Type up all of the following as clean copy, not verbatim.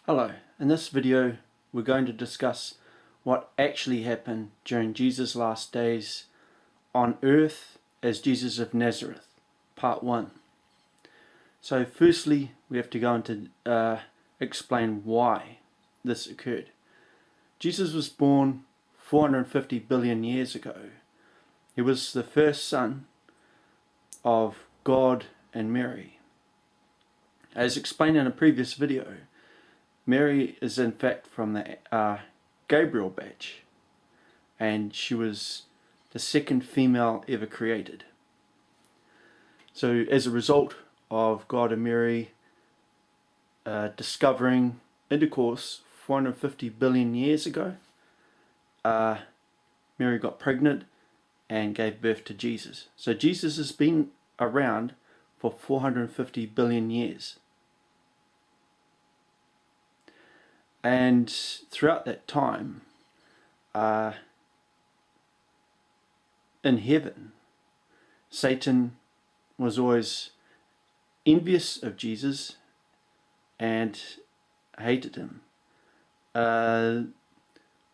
Hello, in this video we're going to discuss what actually happened during Jesus' last days on earth as Jesus of Nazareth, part 1. So firstly we have to go into explain why this occurred. Jesus was born 450 billion years ago. He was the first son of God and Mary. As explained in a previous video, Mary is in fact from the Gabriel batch, and she was the second female ever created. So as a result of God and Mary discovering intercourse 450 billion years ago, Mary got pregnant and gave birth to Jesus. So Jesus has been around for 450 billion years. And throughout that time, in heaven, Satan was always envious of Jesus and hated him.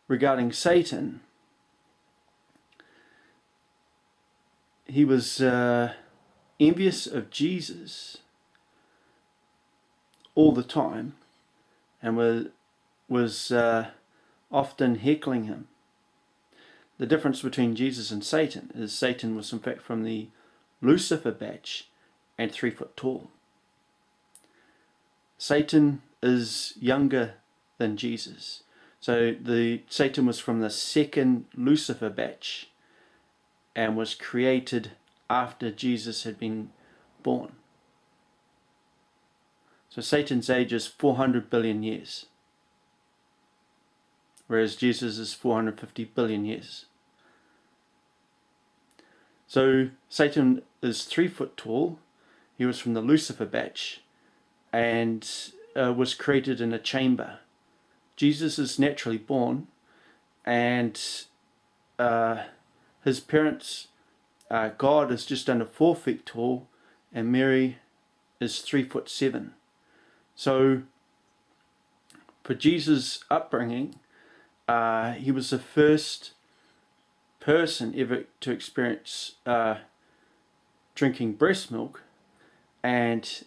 Regarding Satan, he was envious of Jesus all the time and was often heckling him. The difference between Jesus and Satan is Satan was in fact from the Lucifer batch and 3 foot tall. Satan is younger than Jesus. So Satan was from the second Lucifer batch and was created after Jesus had been born. So Satan's age is 400 billion years, whereas Jesus is 450 billion years. So Satan is 3 foot tall. He was from the Lucifer batch and was created in a chamber. Jesus is naturally born, and his parents, God is just under 4 feet tall, and Mary is 3'7". So for Jesus' upbringing, he was the first person ever to experience drinking breast milk, and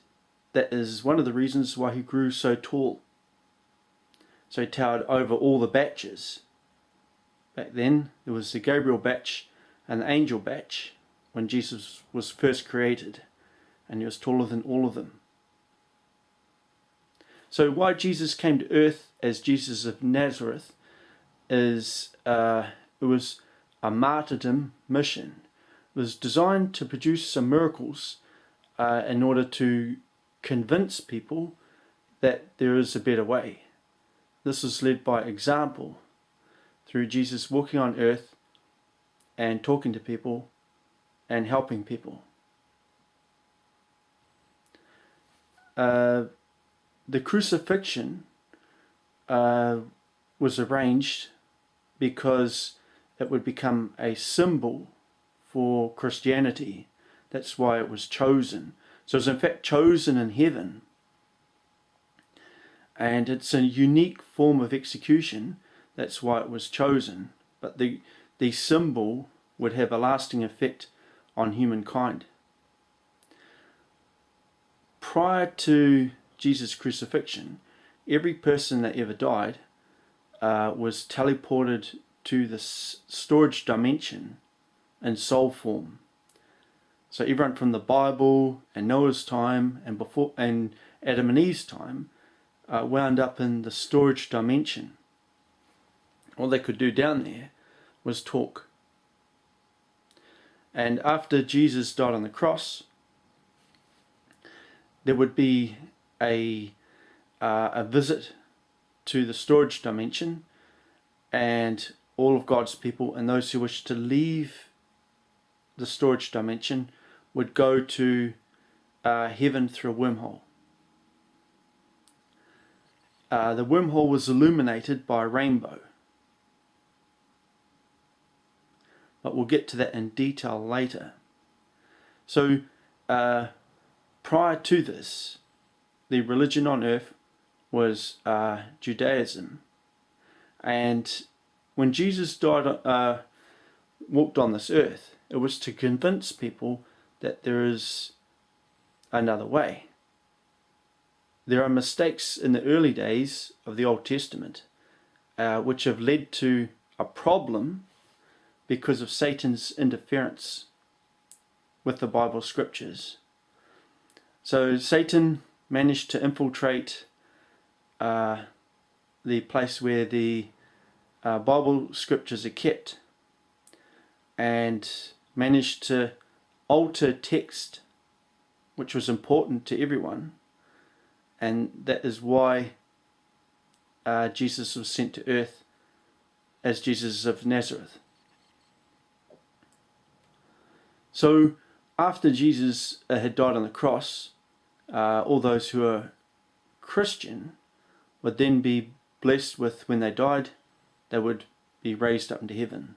that is one of the reasons why he grew so tall. So he towered over all the batches. Back then there was the Gabriel batch and the angel batch when Jesus was first created, and he was taller than all of them. So why Jesus came to earth as Jesus of Nazareth is it was a martyrdom mission. It was designed to produce some miracles in order to convince people that there is a better way. This is led by example through Jesus walking on earth and talking to people and helping people. The crucifixion was arranged because it would become a symbol for Christianity. That's why it was chosen. So it was in fact chosen in heaven. And it's a unique form of execution. That's why it was chosen. But the symbol would have a lasting effect on humankind. Prior to Jesus' crucifixion, every person that ever died was teleported to the storage dimension in soul form. So everyone from the Bible and Noah's time and Adam and Eve's time wound up in the storage dimension. All they could do down there was talk. And after Jesus died on the cross, there would be a visit to the storage dimension, and all of God's people and those who wish to leave the storage dimension would go to heaven through a wormhole. The wormhole was illuminated by a rainbow, but we'll get to that in detail later. So prior to this, the religion on earth was Judaism. And when Jesus walked on this earth, it was to convince people that there is another way. There are mistakes in the early days of the Old Testament which have led to a problem because of Satan's interference with the Bible scriptures. So Satan managed to infiltrate the place where the Bible scriptures are kept, and managed to alter text which was important to everyone, and that is why Jesus was sent to earth as Jesus of Nazareth. So after Jesus had died on the cross, all those who are Christian would then be blessed with, when they died, they would be raised up into heaven.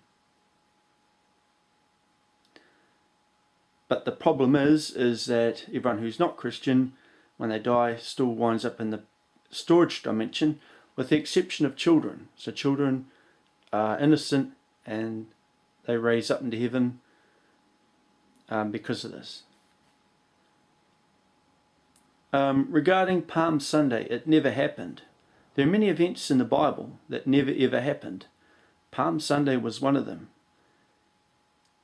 But the problem is that everyone who's not Christian, when they die, still winds up in the storage dimension, with the exception of children. So children are innocent and they raise up into heaven because of this. Regarding Palm Sunday, it never happened. There are many events in the Bible that never ever happened. Palm Sunday was one of them.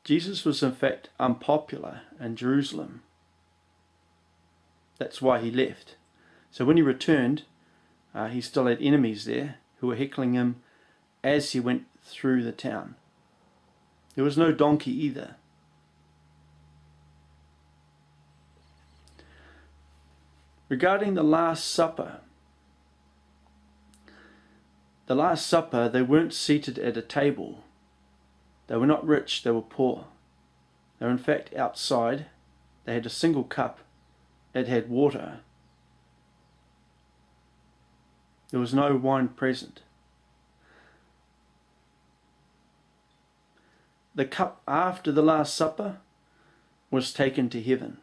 Jesus was in fact unpopular in Jerusalem. That's why he left. So when he returned, he still had enemies there who were heckling him as he went through the town. There was no donkey either. Regarding the Last Supper, they weren't seated at a table. They were not rich, they were poor. They were in fact outside. They had a single cup. It had water. There was no wine present. The cup after the Last Supper was taken to heaven.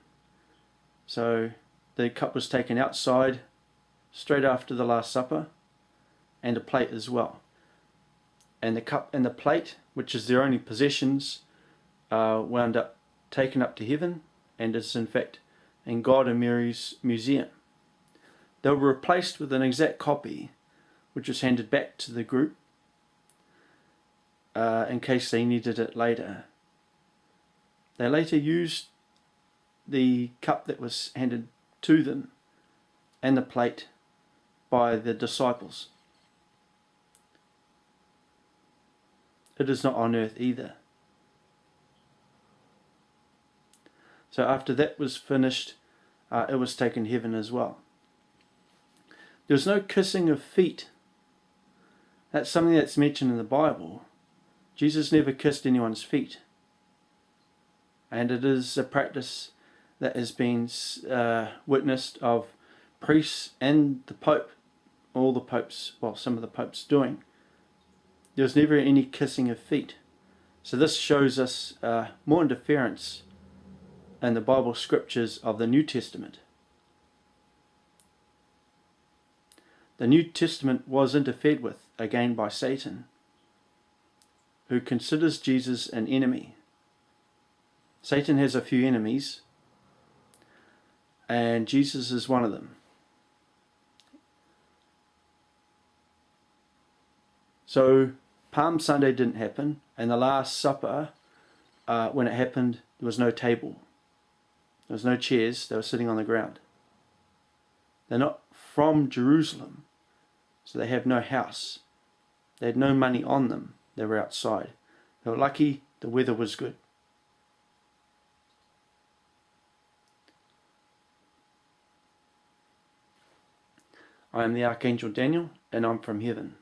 So the cup was taken outside straight after the Last Supper, and a plate as well. And the cup and the plate, which is their only possessions, wound up taken up to heaven, and is in fact in God and Mary's museum. They were replaced with an exact copy, which was handed back to the group in case they needed it later. They later used the cup that was handed to them and the plate by the disciples. It is not on earth either. So after that was finished, it was taken to heaven as well. There was no kissing of feet. That's something that's mentioned in the Bible. Jesus never kissed anyone's feet. And it is a practice that has been witnessed of priests and the Pope, all the popes, well, some of the popes doing. There was never any kissing of feet. So this shows us more interference in the Bible scriptures of the New Testament. The New Testament was interfered with again by Satan, who considers Jesus an enemy. Satan has a few enemies, and Jesus is one of them. So Palm Sunday didn't happen, and the Last Supper, when it happened, there was no table. There was no chairs. They were sitting on the ground. They're not from Jerusalem, so they have no house. They had no money on them. They were outside. They were lucky the weather was good. I am the Archangel Daniel, and I'm from heaven.